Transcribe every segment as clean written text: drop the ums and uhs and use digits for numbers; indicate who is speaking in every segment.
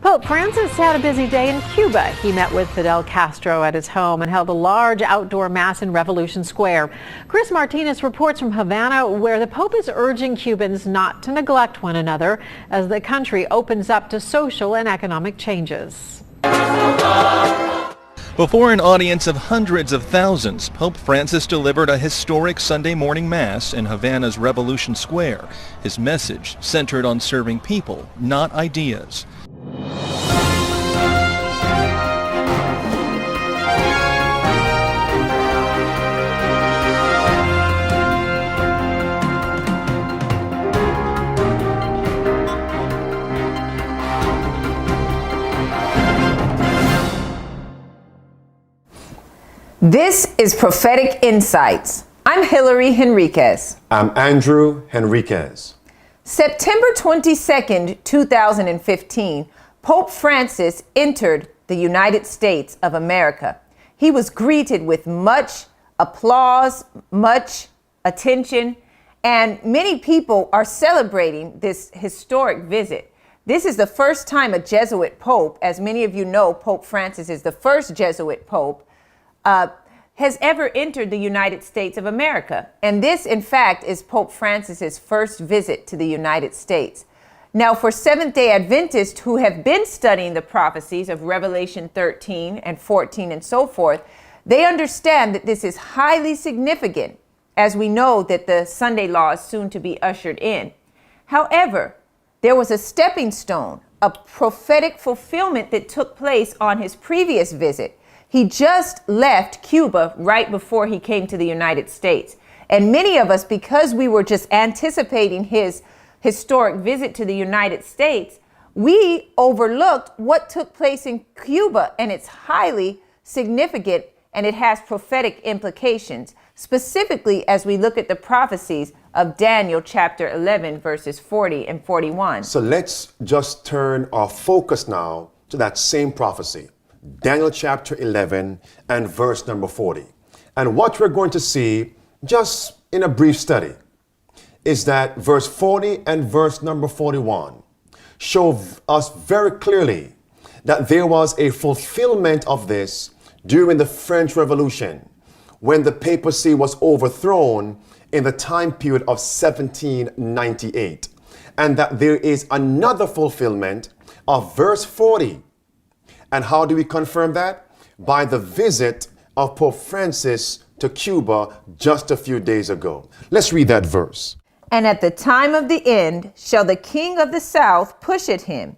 Speaker 1: Pope Francis had a busy day in Cuba. He met with Fidel Castro at his home and held a large outdoor mass in Revolution Square. Chris Martinez reports from Havana, where the Pope is urging Cubans not to neglect one another as the country opens up to social and economic changes.
Speaker 2: Before an audience of hundreds of thousands, Pope Francis delivered a historic Sunday morning Mass in Havana's Revolution Square. His message centered on serving people, not ideas.
Speaker 3: This is Prophetic Insights. I'm Hilary Henriquez.
Speaker 4: I'm Andrew Henriquez.
Speaker 3: September 22nd, 2015, Pope Francis entered the United States of America. He was greeted with much applause, much attention, and many people are celebrating this historic visit. This is the first time a Jesuit pope, as many of you know, Pope Francis is the first Jesuit pope, has ever entered the United States of America. And this, in fact, is Pope Francis's first visit to the United States. Now, for Seventh-day Adventists who have been studying the prophecies of Revelation 13 and 14 and so forth, they understand that this is highly significant, as we know that the Sunday law is soon to be ushered in. However, there was a stepping stone, a prophetic fulfillment that took place on his previous visit. He just left Cuba right before he came to the United States. And many of us, because we were just anticipating his historic visit to the United States, we overlooked what took place in Cuba, and it's highly significant and it has prophetic implications, specifically as we look at the prophecies of Daniel chapter 11, verses 40 and 41.
Speaker 4: So let's just turn our focus now to that same prophecy. Daniel chapter 11 and verse number 40. And what we're going to see just in a brief study is that verse 40 and verse number 41 show us very clearly that there was a fulfillment of this during the French Revolution when the papacy was overthrown in the time period of 1798. And that there is another fulfillment of verse 40. And how do we confirm that? By the visit of Pope Francis to Cuba just a few days ago. Let's read that verse.
Speaker 3: And at the time of the end shall the king of the south push at him,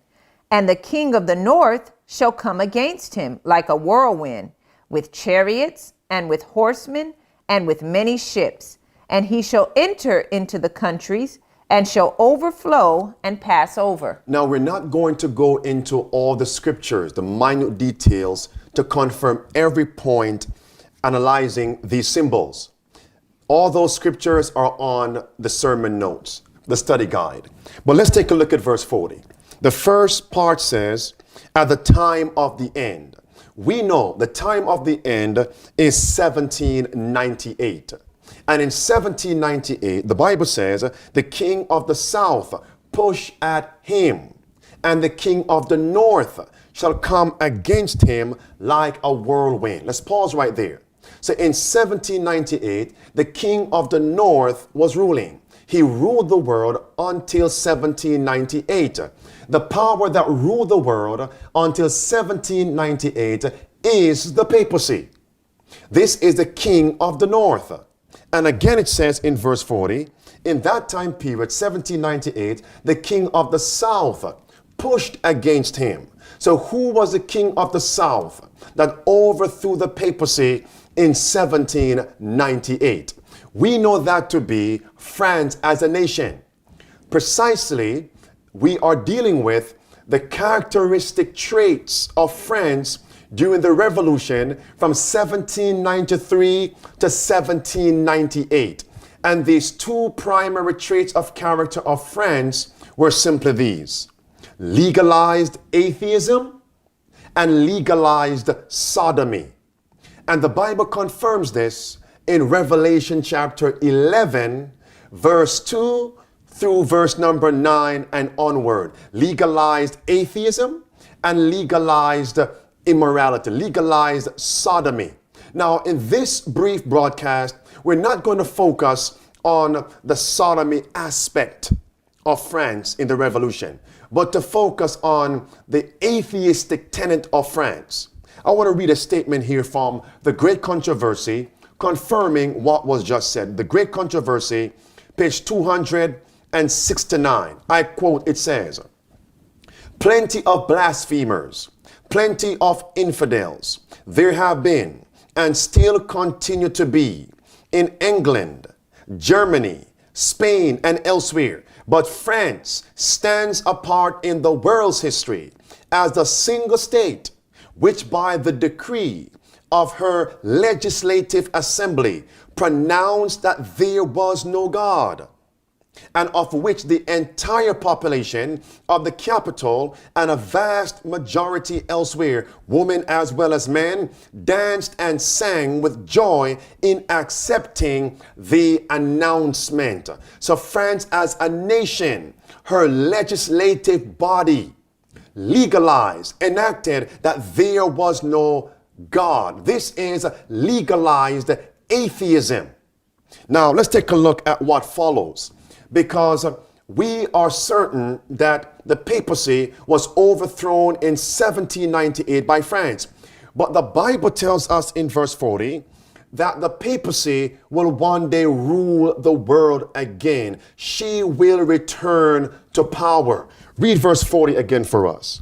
Speaker 3: and the king of the north shall come against him like a whirlwind, with chariots and with horsemen and with many ships. And he shall enter into the countries and shall overflow and pass over.
Speaker 4: Now, we're not going to go into all the scriptures, the minute details, to confirm every point analyzing these symbols. All those scriptures are on the sermon notes, the study guide. But let's take a look at verse 40. The first part says, at the time of the end. We know the time of the end is 1798. And in 1798, the Bible says, the king of the south push at him, and the king of the north shall come against him like a whirlwind. Let's pause right there. So in 1798, the king of the north was ruling. He ruled the world until 1798. The power that ruled the world until 1798 is the papacy. This is the king of the north. And again, it says in verse 40, in that time period, 1798, the king of the south pushed against him. So who was the king of the south that overthrew the papacy in 1798? We know that to be France as a nation. Precisely, we are dealing with the characteristic traits of France during the revolution from 1793 to 1798. And these two primary traits of character of France were simply these: legalized atheism and legalized sodomy. And the Bible confirms this in Revelation chapter 11, verse 2 through verse number 9 and onward. Legalized atheism and legalized immorality, legalized sodomy. Now, in this brief broadcast, we're not going to focus on the sodomy aspect of France in the revolution, but to focus on the atheistic tenet of France. I want to read a statement here from The Great Controversy, confirming what was just said. The Great Controversy, page 269. I quote, it says, "Plenty of blasphemers, plenty of infidels there have been and still continue to be in England, Germany, Spain, and elsewhere. But France stands apart in the world's history as the single state which by the decree of her legislative assembly pronounced that there was no God, and of which the entire population of the capital and a vast majority elsewhere, women as well as men, danced and sang with joy in accepting the announcement." So France as a nation, her legislative body legalized, enacted that there was no God. This is legalized atheism. Now let's take a look at what follows, because we are certain that the papacy was overthrown in 1798 by France. But the Bible tells us in verse 40 that the papacy will one day rule the world again. She will return to power. Read verse 40 again for us.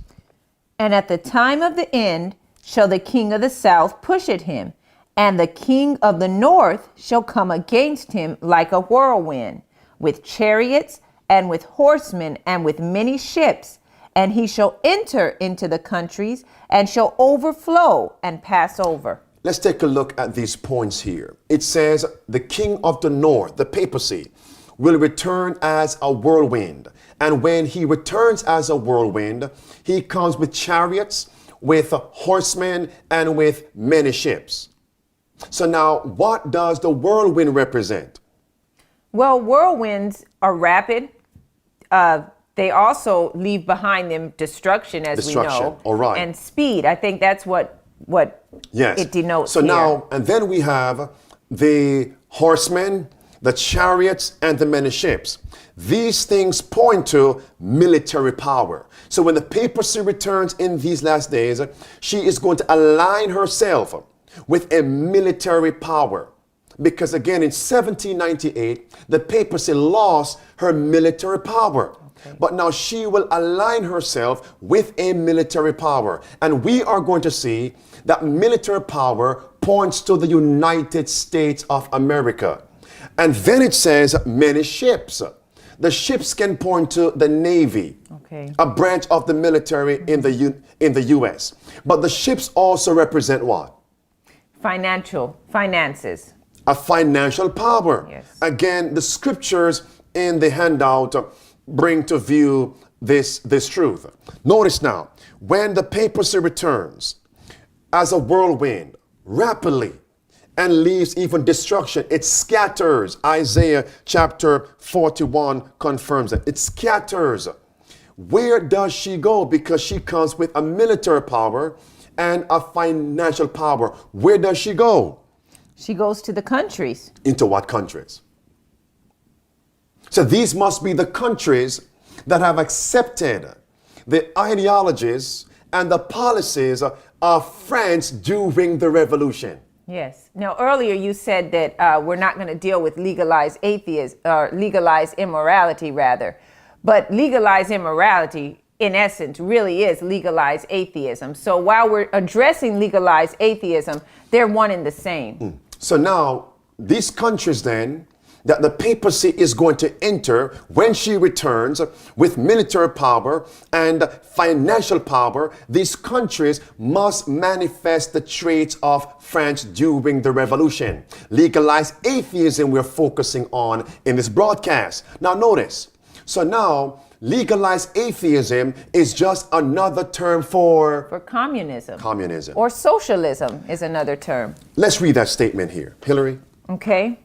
Speaker 3: "And at the time of the end shall the king of the south push at him, and the king of the north shall come against him like a whirlwind, with chariots and with horsemen and with many ships. And he shall enter into the countries and shall overflow and pass over."
Speaker 4: Let's take a look at these points here. It says the king of the north, the papacy, will return as a whirlwind. And when he returns as a whirlwind, he comes with chariots, with horsemen, and with many ships. So now, what does the whirlwind represent?
Speaker 3: Well, whirlwinds are rapid. They also leave behind them destruction, as we know.
Speaker 4: All right.
Speaker 3: And speed. I think that's what
Speaker 4: yes.
Speaker 3: it denotes.
Speaker 4: So
Speaker 3: here.
Speaker 4: now, and then we have the horsemen, the chariots, and the many ships. These things point to military power. So when the papacy returns in these last days, she is going to align herself with a military power. Because again, in 1798, the papacy lost her military power. Okay. But now she will align herself with a military power. And we are going to see that military power points to the United States of America. And then it says many ships. The ships can point to the Navy, okay, a branch of the military in the U.S. But the ships also represent what?
Speaker 3: Finances.
Speaker 4: A financial power.
Speaker 3: Yes.
Speaker 4: Again, the scriptures in the handout bring to view this truth. Notice now, when the papacy returns as a whirlwind rapidly and leaves even destruction, it scatters. Isaiah chapter 41 confirms it. It scatters. Where does she go? Because she comes with a military power and a financial power. Where does she go?
Speaker 3: She goes to the countries.
Speaker 4: Into what countries? So these must be the countries that have accepted the ideologies and the policies of France during the revolution.
Speaker 3: Yes. Now, earlier you said that we're not going to deal with legalized atheism, or legalized immorality, rather. But legalized immorality, in essence, really is legalized atheism. So while we're addressing legalized atheism, they're one and the same.
Speaker 4: So now, these countries then, that the papacy is going to enter when she returns with military power and financial power, these countries must manifest the traits of France during the revolution. Legalized atheism we're focusing on in this broadcast. Now notice, so now legalized atheism is just another term for
Speaker 3: communism.
Speaker 4: Communism.
Speaker 3: Or socialism is another term.
Speaker 4: Let's read that statement here. Hillary?
Speaker 3: Okay.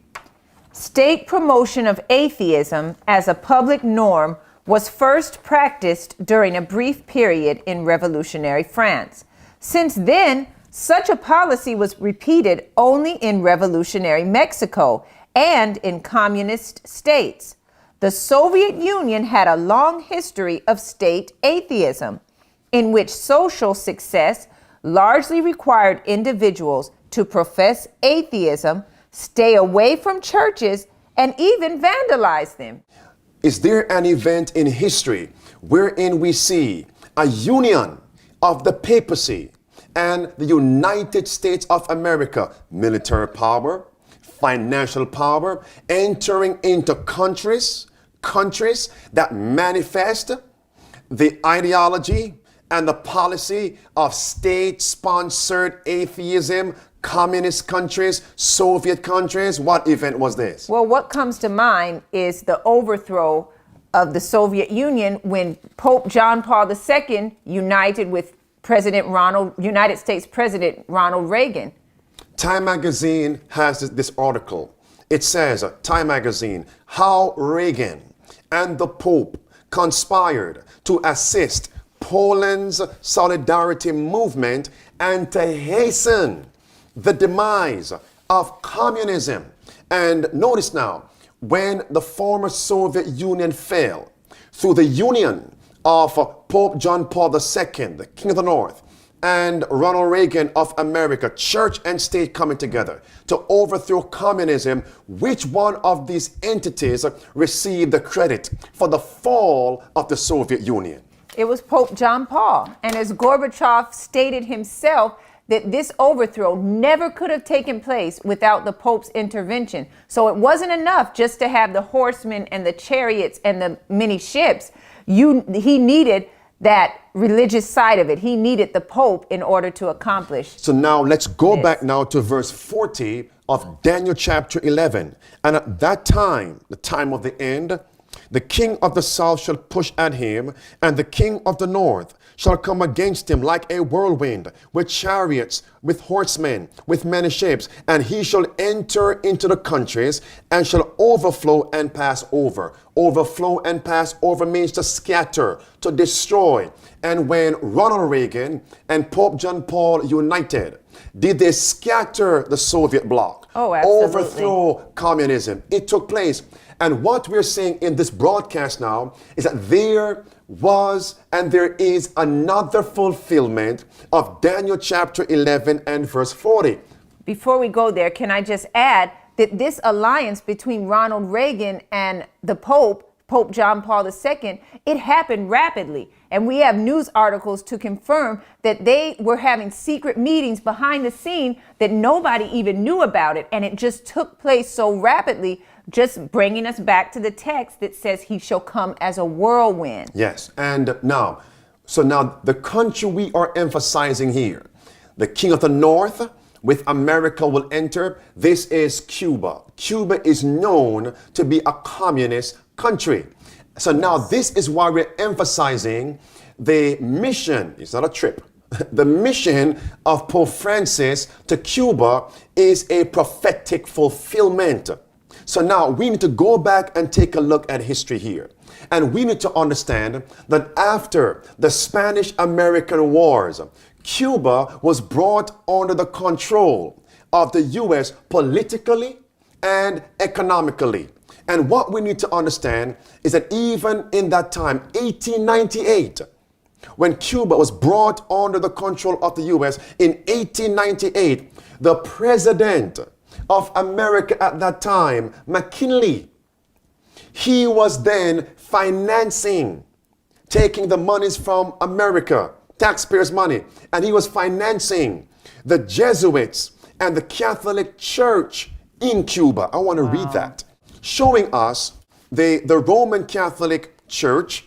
Speaker 3: State promotion of atheism as a public norm was first practiced during a brief period in revolutionary France. Since then, such a policy was repeated only in revolutionary Mexico and in communist states. The Soviet Union had a long history of state atheism, in which social success largely required individuals to profess atheism, stay away from churches, and even vandalize them.
Speaker 4: Is there an event in history wherein we see a union of the papacy and the United States of America, military power, financial power, entering into countries that manifest the ideology and the policy of state-sponsored atheism, communist countries, Soviet countries? What event was this?
Speaker 3: Well, what comes to mind is the overthrow of the Soviet Union when Pope John Paul II united with United States President Ronald Reagan.
Speaker 4: Time magazine has this article. It says, Time magazine, how Reagan and the Pope conspired to assist Poland's solidarity movement and to hasten the demise of communism. And notice now, when the former Soviet Union fell, through the union of Pope John Paul II, the King of the North, and Ronald Reagan of America, church and state coming together to overthrow communism, which one of these entities received the credit for the fall of the Soviet Union?
Speaker 3: It was Pope John Paul. And as Gorbachev stated himself, that this overthrow never could have taken place without the Pope's intervention. So it wasn't enough just to have the horsemen and the chariots and the many ships. He needed that religious side of it. He needed the Pope in order to accomplish.
Speaker 4: So now let's go back now to verse 40 of Daniel chapter 11. And at that time, the time of the end, the king of the south shall push at him, and the king of the north shall come against him like a whirlwind, with chariots, with horsemen, with many ships. And he shall enter into the countries, and shall overflow and pass over. Overflow and pass over means to scatter, to destroy. And when Ronald Reagan and Pope John Paul united, did they scatter the Soviet bloc?
Speaker 3: Oh, absolutely.
Speaker 4: Overthrow communism. It took place. And what we're seeing in this broadcast now is that there was and there is another fulfillment of Daniel chapter 11 and verse 40.
Speaker 3: Before we go there, can I just add that this alliance between Ronald Reagan and the Pope John Paul II, it happened rapidly. And we have news articles to confirm that they were having secret meetings behind the scene that nobody even knew about it. And it just took place so rapidly, just bringing us back to the text that says he shall come as a whirlwind.
Speaker 4: Yes. And now the country we are emphasizing here, the king of the north with America will enter. This is Cuba. Cuba is known to be a communist country. So now this is why we're emphasizing the mission. It's not a trip. The mission of Pope Francis to Cuba is a prophetic fulfillment. So now we need to go back and take a look at history here. And we need to understand that after the Spanish-American Wars, Cuba was brought under the control of the U.S. politically and economically. And what we need to understand is that even in that time, 1898, when Cuba was brought under the control of the U.S., in 1898, the president of America at that time, McKinley, he was then financing, taking the monies from America, taxpayers' money, and he was financing the Jesuits and the Catholic Church in Cuba. I want to read that, showing us the Roman Catholic Church,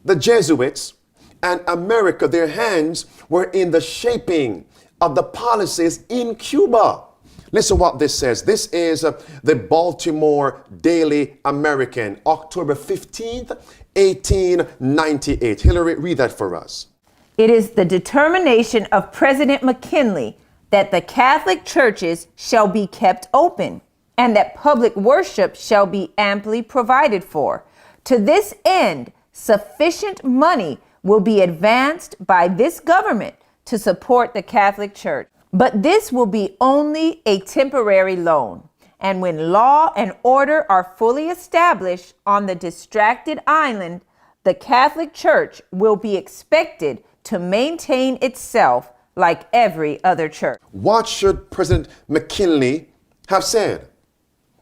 Speaker 4: the Jesuits, and America, their hands were in the shaping of the policies in Cuba. Listen what this says. This is the Baltimore Daily American, October 15th, 1898. Hillary, read that for us.
Speaker 3: It is the determination of President McKinley that the Catholic churches shall be kept open and that public worship shall be amply provided for, To this end, sufficient money will be advanced by this government to support the Catholic Church. But this will be only a temporary loan. And when law and order are fully established on the distracted island, the Catholic Church will be expected to maintain itself like every other church.
Speaker 4: What should President McKinley have said?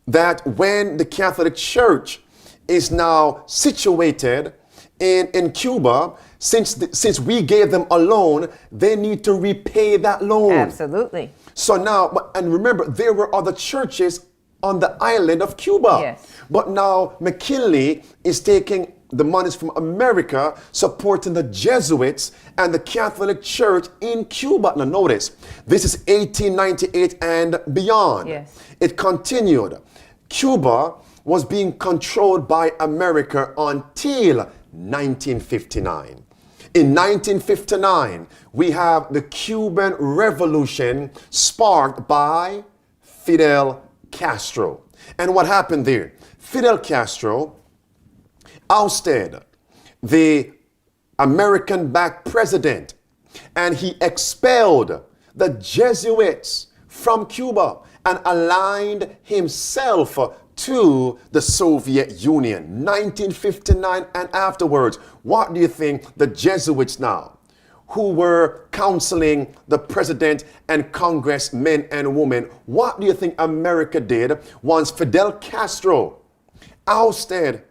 Speaker 4: That when the Catholic Church is now situated in Cuba, since we gave them a loan, they need to repay that loan.
Speaker 3: Absolutely.
Speaker 4: So now, and remember, there were other churches on the island of Cuba.
Speaker 3: Yes.
Speaker 4: But now McKinley is taking the monies from America, supporting the Jesuits and the Catholic Church in Cuba. Now notice, this is 1898 and beyond.
Speaker 3: Yes.
Speaker 4: It continued. Cuba was being controlled by America until 1959. In 1959, we have the Cuban Revolution sparked by Fidel Castro. And what happened there? Fidel Castro ousted the American-backed president, and he expelled the Jesuits from Cuba and aligned himself to the Soviet Union. 1959 and afterwards. What do you think the Jesuits now, who were counseling the president and congressmen and women, what do you think America did once Fidel Castro ousted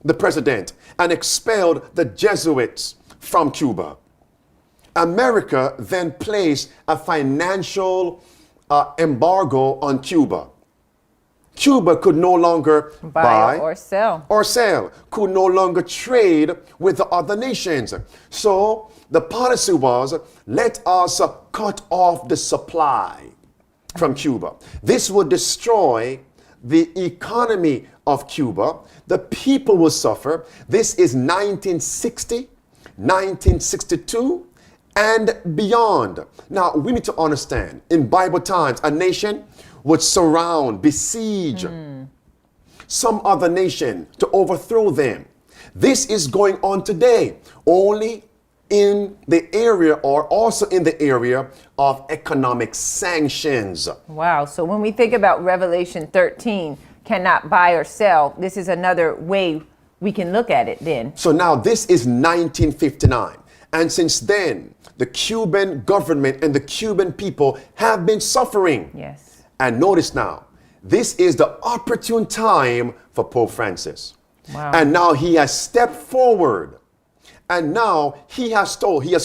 Speaker 4: the president and expelled the Jesuits from Cuba? America then placed a financial embargo on Cuba. Cuba could no longer buy
Speaker 3: or sell.
Speaker 4: Could no longer trade with the other nations. So the policy was, let us cut off the supply from Cuba. This would destroy the economy of Cuba. The people will suffer. This is 1960, 1962, and beyond. Now, we need to understand, in Bible times, a nation would surround, besiege some other nation to overthrow them. This is going on today, only in the area, or also in the area of economic sanctions.
Speaker 3: Wow. So when we think about Revelation 13, cannot buy or sell, this is another way we can look at it then.
Speaker 4: So now this is 1959. And since then, the Cuban government and the Cuban people have been suffering.
Speaker 3: Yes.
Speaker 4: And notice now, this is the opportune time for Pope Francis.
Speaker 3: Wow.
Speaker 4: And now he has stepped forward. And now he has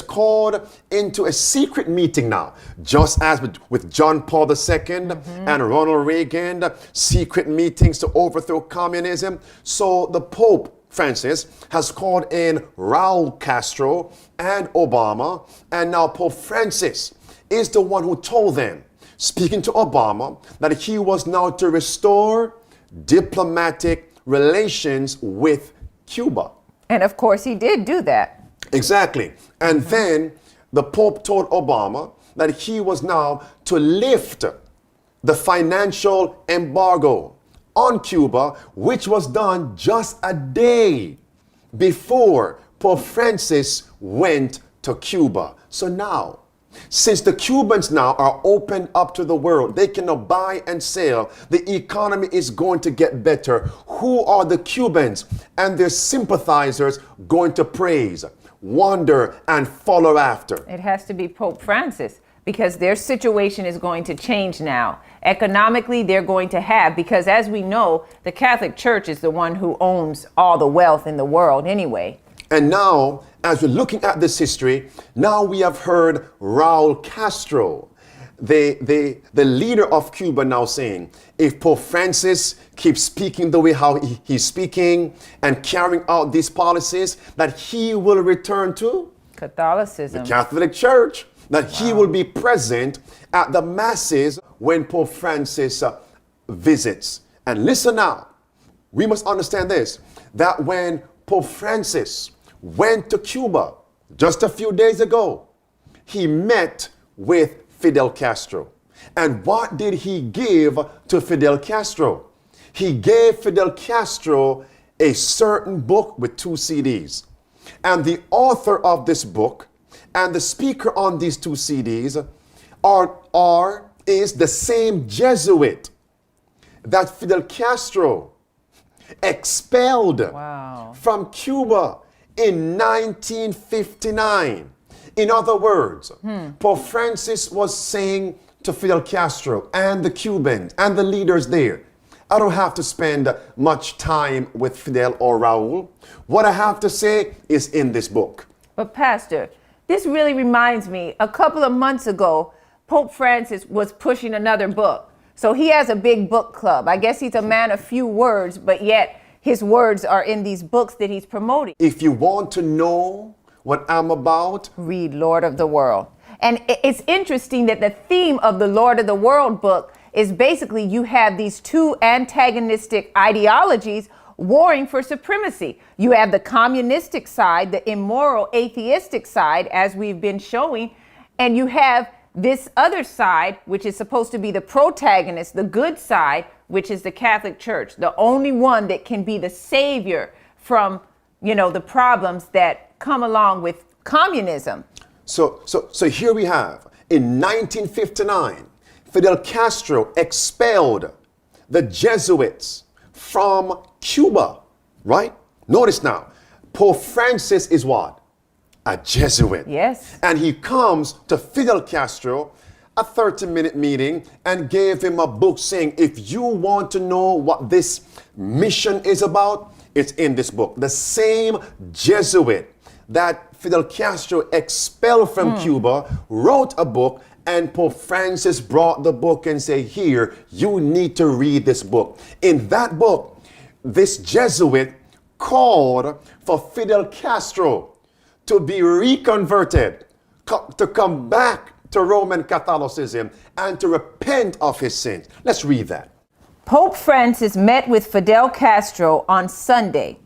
Speaker 4: called into a secret meeting now, just as with John Paul II and Ronald Reagan, secret meetings to overthrow communism. So the Pope Francis has called in Raul Castro and Obama, and now Pope Francis is the one who told them, speaking to Obama, that he was now to restore diplomatic relations with Cuba.
Speaker 3: And of course he did do that.
Speaker 4: Exactly. And then the Pope told Obama that he was now to lift the financial embargo on Cuba, which was done just a day before Pope Francis went to Cuba. So now, since the Cubans now are opened up to the world, they can now buy and sell, the economy is going to get better. Who are the Cubans and their sympathizers going to praise, wonder, and follow after?
Speaker 3: It has to be Pope Francis, because their situation is going to change now. Economically, they're going to have, because as we know, the Catholic Church is the one who owns all the wealth in the world anyway.
Speaker 4: And now, as we're looking at this history, now we have heard Raul Castro, the leader of Cuba, now saying, if Pope Francis keeps speaking the way how he's speaking and carrying out these policies, that he will return to
Speaker 3: Catholicism,
Speaker 4: the Catholic Church, that he will be present at the masses when Pope Francis visits. And listen now, we must understand this, that when Pope Francis went to Cuba just a few days ago, he met with Fidel Castro. And what did he give to Fidel Castro? He gave Fidel Castro a certain book with 2 CDs. And the author of this book and the speaker on these 2 CDs is the same Jesuit that Fidel Castro expelled from Cuba in 1959. In other words, Pope Francis was saying to Fidel Castro and the Cubans and the leaders there, I don't have to spend much time with Fidel or Raul. What I have to say is in this book.
Speaker 3: But Pastor, this really reminds me, a couple of months ago, Pope Francis was pushing another book. So he has a big book club. I guess he's a man of few words, but yet his words are in these books that he's promoting.
Speaker 4: If you want to know what I'm about,
Speaker 3: read Lord of the World. And it's interesting that the theme of the Lord of the World book is basically you have these 2 antagonistic ideologies warring for supremacy. You have the communistic side, the immoral atheistic side, as we've been showing, and you have this other side, which is supposed to be the protagonist, the good side, which is the Catholic Church, the only one that can be the savior from, the problems that come along with communism.
Speaker 4: So here we have, in 1959, Fidel Castro expelled the Jesuits from Cuba, right? Notice now, Pope Francis is what? A Jesuit.
Speaker 3: Yes.
Speaker 4: And he comes to Fidel Castro, a 30-minute meeting, and gave him a book saying, if you want to know what this mission is about, it's in this book. The same Jesuit that Fidel Castro expelled from Cuba wrote a book, and Pope Francis brought the book and said, here, you need to read this book. In that book, this Jesuit called for Fidel Castro to be reconverted, to come back to Roman Catholicism and to repent of his sins. Let's read that.
Speaker 3: Pope Francis met with Fidel Castro on Sunday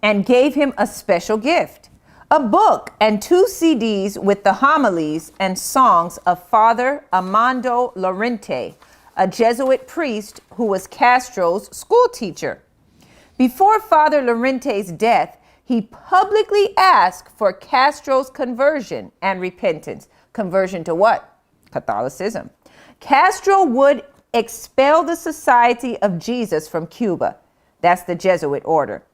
Speaker 3: and gave him a special gift, a book and 2 CDs with the homilies and songs of Father Armando Llorente, a Jesuit priest who was Castro's school teacher. Before Father Llorente's death, he publicly asked for Castro's conversion and repentance. Conversion to what? Catholicism. Castro would expel the Society of Jesus from Cuba. That's the Jesuit order.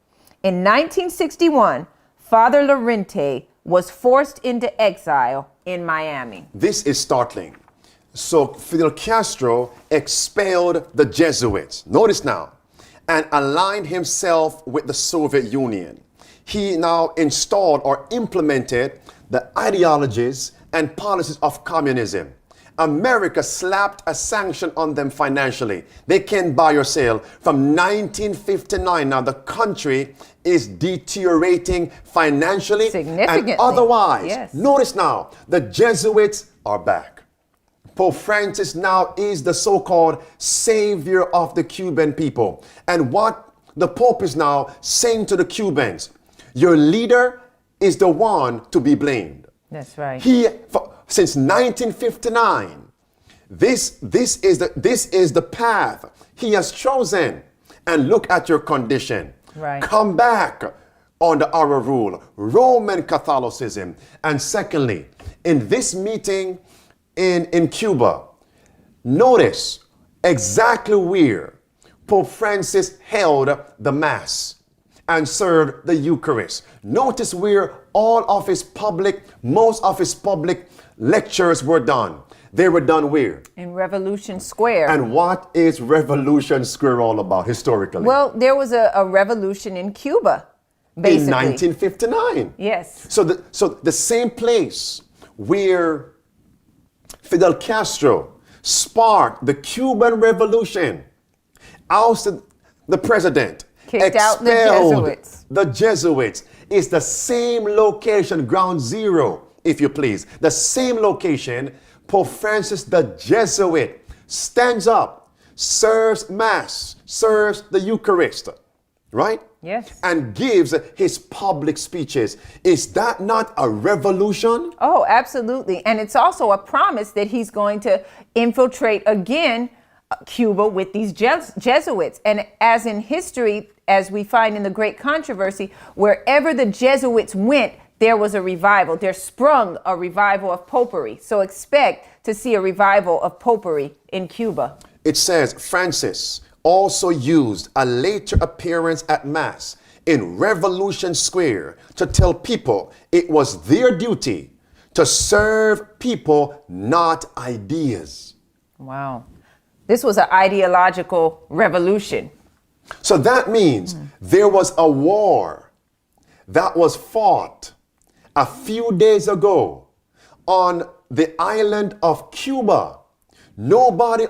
Speaker 3: In 1961, Father Llorente was forced into exile in Miami.
Speaker 4: This is startling. So Fidel Castro expelled the Jesuits. Notice now, and aligned himself with the Soviet Union. He now installed or implemented the ideologies and policies of communism. America slapped a sanction on them financially. They can't buy or sell. From 1959, now the country is deteriorating financially
Speaker 3: significantly
Speaker 4: and otherwise.
Speaker 3: Yes.
Speaker 4: Notice now, the Jesuits are back. Pope Francis now is the so-called savior of the Cuban people. And what the Pope is now saying to the Cubans, your leader is the one to be blamed.
Speaker 3: That's right.
Speaker 4: Since 1959, this is the path he has chosen. And look at your condition.
Speaker 3: Right.
Speaker 4: Come back under our rule, Roman Catholicism. And secondly, in this meeting in Cuba, notice exactly where Pope Francis held the Mass and served the Eucharist. Notice where most of his public lectures were done. They were done where?
Speaker 3: In Revolution Square.
Speaker 4: And what is Revolution Square all about historically?
Speaker 3: Well, there was a revolution in Cuba, basically.
Speaker 4: In 1959.
Speaker 3: Yes.
Speaker 4: So the same place where Fidel Castro sparked the Cuban Revolution, ousted the president,
Speaker 3: kicked out the Jesuits.
Speaker 4: The Jesuits is the same location, ground zero, if you please. The same location, Pope Francis the Jesuit stands up, serves Mass, serves the Eucharist, right?
Speaker 3: Yes.
Speaker 4: And gives his public speeches. Is that not a revolution?
Speaker 3: Oh, absolutely. And it's also a promise that he's going to infiltrate again Cuba with these Jesuits. And as in history, as we find in the Great Controversy, wherever the Jesuits went, there was a revival. There sprung a revival of popery. So expect to see a revival of popery in Cuba.
Speaker 4: It says Francis also used a later appearance at Mass in Revolution Square to tell people it was their duty to serve people, not ideas.
Speaker 3: Wow. This was an ideological revolution.
Speaker 4: So that means there was a war that was fought a few days ago on the island of Cuba. Nobody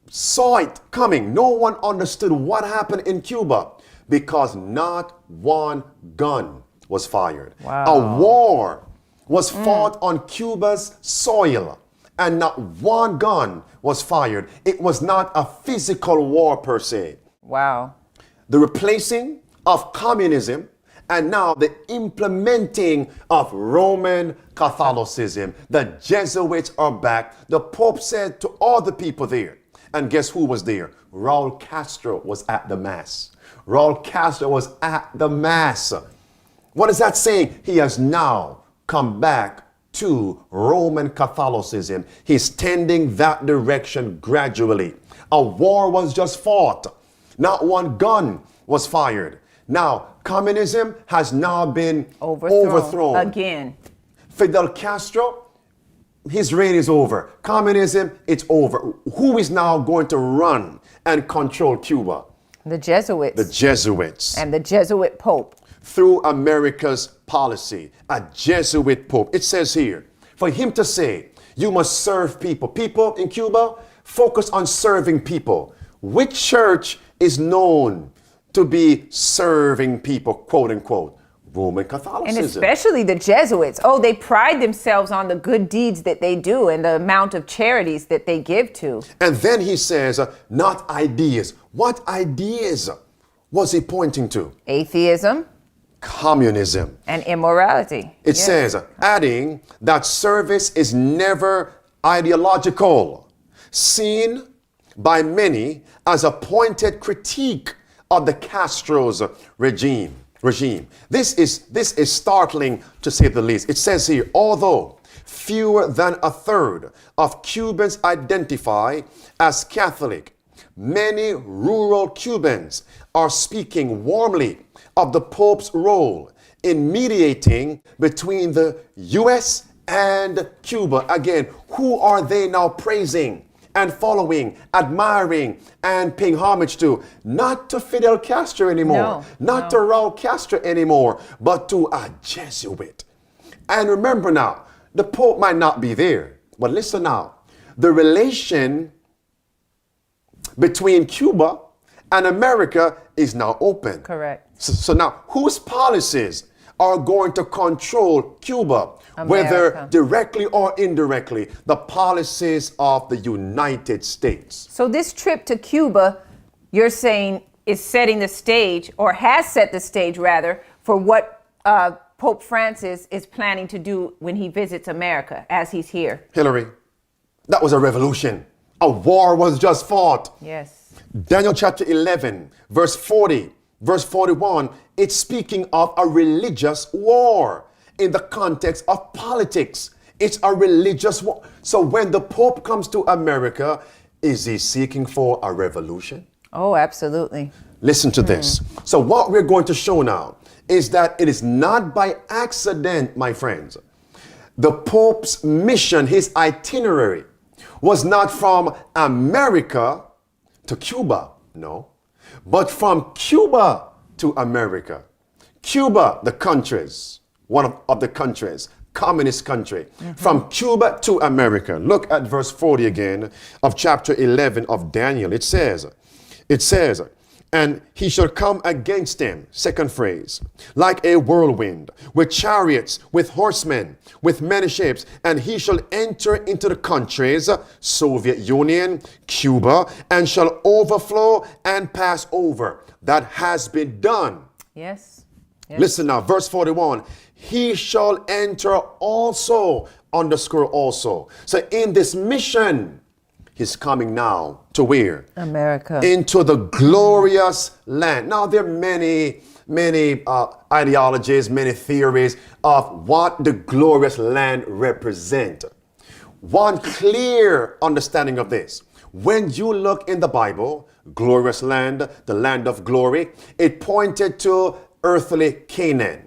Speaker 4: saw it coming. No one understood what happened in Cuba because not one gun was fired.
Speaker 3: Wow.
Speaker 4: A war was fought on Cuba's soil and not one gun was fired. It was not a physical war per se.
Speaker 3: Wow.
Speaker 4: The replacing of communism and now the implementing of Roman Catholicism. The Jesuits are back. The Pope said to all the people there, and guess who was there? Raul Castro was at the Mass. Raul Castro was at the Mass. What is that saying? He has now come back to Roman Catholicism. He's tending that direction gradually. A war was just fought. Not one gun was fired. Now, communism has now been overthrown.
Speaker 3: Again.
Speaker 4: Fidel Castro, his reign is over. Communism, it's over. Who is now going to run and control Cuba?
Speaker 3: The Jesuits.
Speaker 4: The Jesuits.
Speaker 3: And the Jesuit Pope.
Speaker 4: Through America's policy, a Jesuit Pope. It says here, for him to say, you must serve people. People in Cuba, focus on serving people. Which church is known to be serving people, quote unquote? Roman Catholicism.
Speaker 3: And especially the Jesuits. Oh, they pride themselves on the good deeds that they do and the amount of charities that they give to.
Speaker 4: And then he says, not ideas. What ideas was he pointing to?
Speaker 3: Atheism.
Speaker 4: Communism.
Speaker 3: And immorality.
Speaker 4: It says, adding that service is never ideological, seen by many as a pointed critique of the Castro's regime. This is startling to say the least. It says here, although fewer than a third of Cubans identify as Catholic, many rural Cubans are speaking warmly of the Pope's role in mediating between the U.S. and Cuba. Again, who are they now praising and following, admiring, and paying homage to? Not to Fidel Castro anymore, not to Raul Castro anymore, but to a Jesuit. And remember now, the Pope might not be there, but listen now, the relation between Cuba and America is now open.
Speaker 3: Correct.
Speaker 4: So now, whose policies are going to control Cuba, whether directly or indirectly? The policies of the United States.
Speaker 3: So this trip to Cuba, you're saying, is setting the stage, or has set the stage rather, for what Pope Francis is planning to do when he visits America as he's here.
Speaker 4: Hillary, that was a revolution. A war was just fought.
Speaker 3: Yes.
Speaker 4: Daniel chapter 11, verse 40, verse 41, it's speaking of a religious war in the context of politics. It's a religious war. So when the Pope comes to America, is he seeking for a revolution?
Speaker 3: Oh, absolutely.
Speaker 4: Listen to this. So what we're going to show now is that it is not by accident, my friends. The Pope's mission, his itinerary, was not from America to Cuba, no, but from Cuba to America. Cuba, the countries, one of the countries, communist country, from Cuba to America. Look at verse 40 again of chapter 11 of Daniel. It says, and he shall come against them, second phrase, like a whirlwind, with chariots, with horsemen, with many ships, and he shall enter into the countries, Soviet Union, Cuba, and shall overflow and pass over. That has been done.
Speaker 3: Yes.
Speaker 4: Listen now, verse 41. He shall enter also, underscore also. So in this mission, He's coming now to where?
Speaker 3: America.
Speaker 4: Into the glorious land. Now, there are many ideologies, many theories of what the glorious land represents. One clear understanding of this: when you look in the Bible, glorious land, the land of glory, it pointed to earthly Canaan.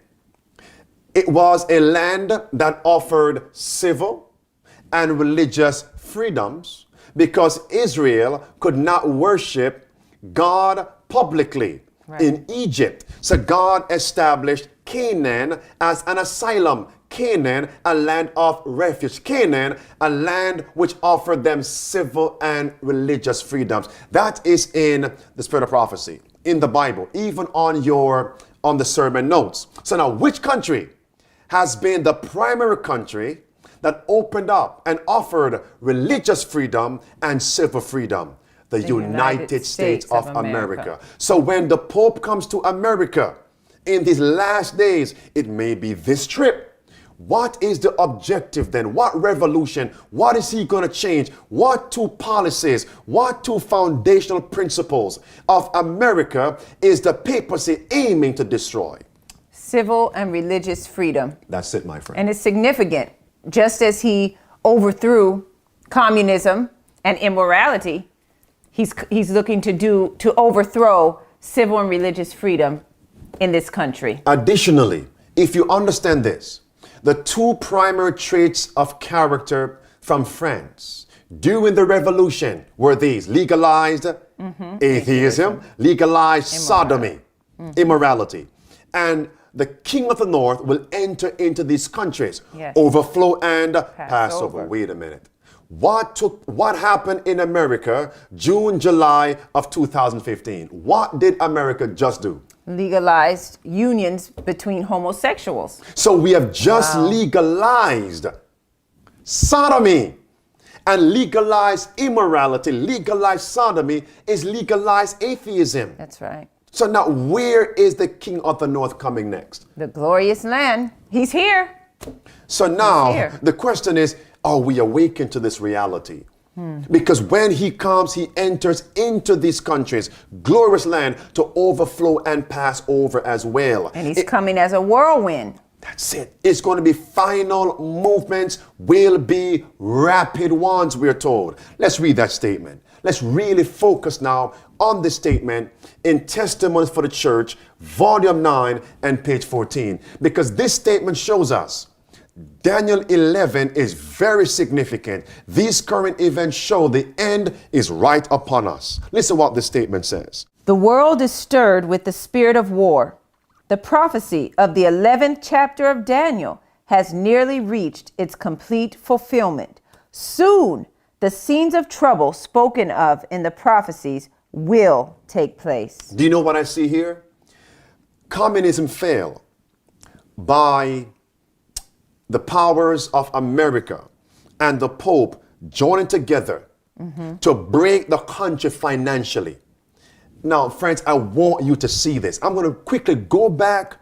Speaker 4: It was a land that offered civil and religious freedoms because Israel could not worship God publicly in Egypt. So God established Canaan as an asylum. Canaan, a land of refuge. Canaan, a land which offered them civil and religious freedoms. That is in the spirit of prophecy, in the Bible, even on the sermon notes. So now, which country has been the primary country that opened up and offered religious freedom and civil freedom? The United States of America. So when the Pope comes to America in these last days, it may be this trip. What is the objective then? What revolution? What is he going to change? What two policies, what two foundational principles of America is the papacy aiming to destroy?
Speaker 3: Civil and religious freedom.
Speaker 4: That's it, my friend.
Speaker 3: And it's significant. Just as he overthrew communism and immorality, he's looking to overthrow civil and religious freedom in this country.
Speaker 4: Additionally, if you understand this, the two primary traits of character from France during the revolution were these: legalized atheism, legalized sodomy, immorality. And the king of the north will enter into these countries, overflow and Passover. Wait a minute. What happened in America June, July of 2015? What did America just do?
Speaker 3: Legalized unions between homosexuals.
Speaker 4: So we have just legalized sodomy and legalized immorality. Legalized sodomy is legalized atheism.
Speaker 3: That's right.
Speaker 4: So now where is the king of the north coming next?
Speaker 3: The glorious land. He's here.
Speaker 4: So now the question is, are we awakened to this reality? Because when he comes, he enters into these countries, glorious land, to overflow and pass over as well.
Speaker 3: And he's coming as a whirlwind.
Speaker 4: That's it. It's going to be final movements, will be rapid ones, we're told. Let's read that statement. Let's really focus now on this statement in Testimonies for the Church, volume 9 and page 14, because this statement shows us Daniel 11 is very significant. These current events show the end is right upon us. Listen what this statement says.
Speaker 3: The world is stirred with the spirit of war. The prophecy of the 11th chapter of Daniel has nearly reached its complete fulfillment. Soon, the scenes of trouble spoken of in the prophecies will take place.
Speaker 4: Do you know what I see here? Communism fell by the powers of America and the Pope joining together to break the country financially. Now, friends, I want you to see this. I'm going to quickly go back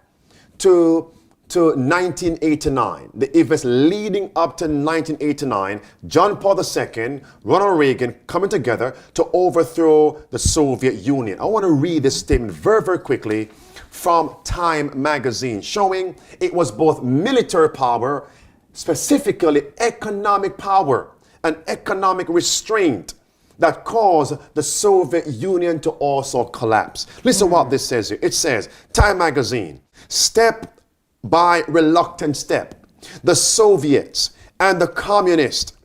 Speaker 4: to 1989, the events leading up to 1989, John Paul II, Ronald Reagan coming together to overthrow the Soviet Union. I want to read this statement very, very quickly from Time magazine, showing it was both military power, specifically economic power and economic restraint that caused the Soviet Union to also collapse. Listen what this says here. It says, Time magazine, step by reluctant step, the Soviets and the communist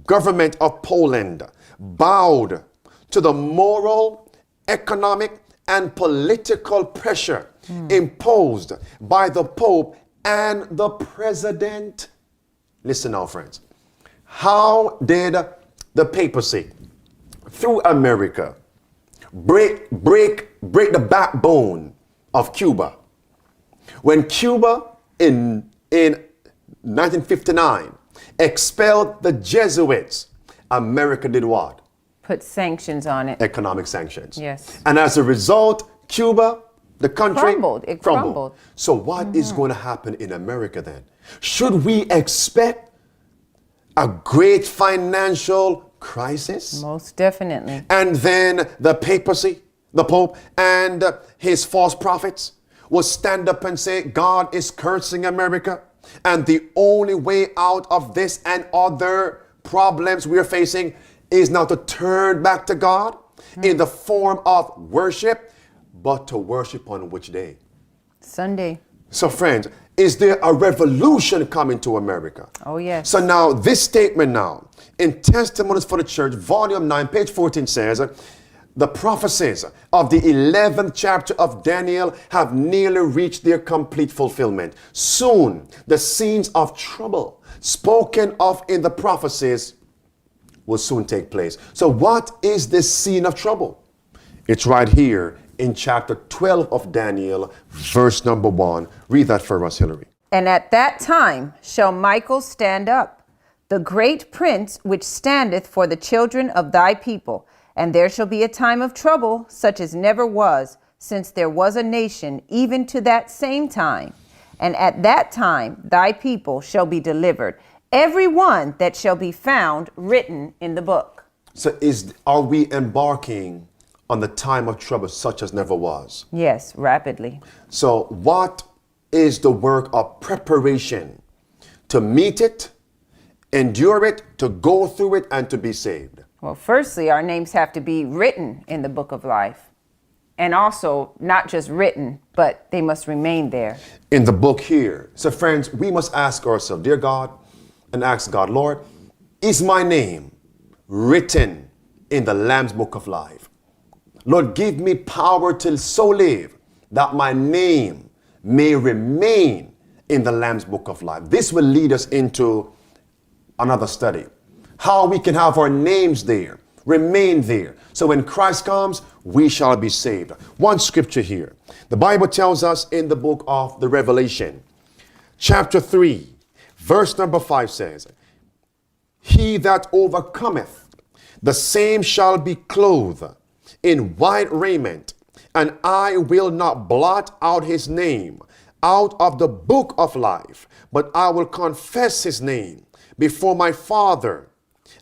Speaker 4: government of Poland bowed to the moral, economic, and political pressure imposed by the Pope and the President. Listen now, friends. How did the papacy, through America, break the backbone of Cuba? When Cuba in 1959 expelled the Jesuits, America did what?
Speaker 3: Put sanctions on it.
Speaker 4: Economic sanctions.
Speaker 3: Yes.
Speaker 4: And as a result, Cuba, the country,
Speaker 3: crumbled. It crumbled.
Speaker 4: So what is going to happen in America then? Should we expect a great financial crisis.
Speaker 3: Most definitely.
Speaker 4: And then the papacy, the Pope, and his false prophets will stand up and say, God is cursing America. And the only way out of this and other problems we are facing is now to turn back to God in the form of worship, but to worship on which day?
Speaker 3: Sunday.
Speaker 4: So friends, is there a revolution coming to America?
Speaker 3: Oh, yes.
Speaker 4: So now this statement now in Testimonies for the Church, volume 9, page 14 says, the prophecies of the 11th chapter of Daniel have nearly reached their complete fulfillment. Soon, the scenes of trouble spoken of in the prophecies will soon take place. So what is this scene of trouble? It's right here in chapter 12 of Daniel, verse number 1. Read that for us, Hillary.
Speaker 3: And at that time shall Michael stand up, the great prince which standeth for the children of thy people. And there shall be a time of trouble, such as never was, since there was a nation, even to that same time. And at that time thy people shall be delivered, every one that shall be found written in the book.
Speaker 4: So are we embarking on the time of trouble such as never was?
Speaker 3: Yes, rapidly.
Speaker 4: So what is the work of preparation to meet it, endure it, to go through it, and to be saved?
Speaker 3: Well, firstly, our names have to be written in the book of life. And also, not just written, but they must remain there.
Speaker 4: In the book here. So friends, we must ask ourselves, dear God, and ask God, Lord, is my name written in the Lamb's book of life? Lord, give me power to so live that my name may remain in the Lamb's book of life. This will lead us into another study. How we can have our names there, remain there. So when Christ comes, we shall be saved. One scripture here. The Bible tells us in the book of the Revelation, chapter 3, verse number 5 says, he that overcometh, the same shall be clothed in white raiment, and I will not blot out his name out of the book of life, but I will confess his name before my Father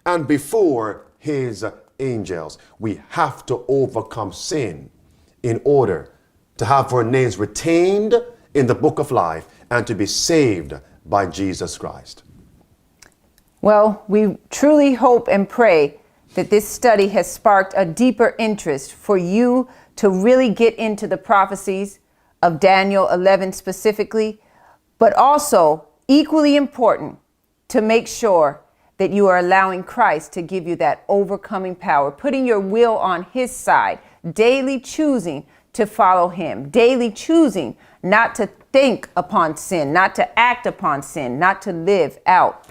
Speaker 4: and before his angels. We have to overcome sin in order to have our names retained in the book of life and to be saved by Jesus Christ.
Speaker 3: Well, we truly hope and pray that this study has sparked a deeper interest for you to really get into the prophecies of Daniel 11 specifically, but also equally important to make sure that you are allowing Christ to give you that overcoming power, putting your will on his side, daily choosing to follow him, daily choosing not to think upon sin, not to act upon sin, not to live out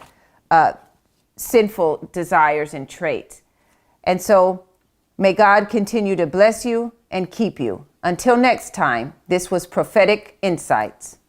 Speaker 3: sinful desires and traits. And so may God continue to bless you and keep you. Until next time, this was Prophetic Insights.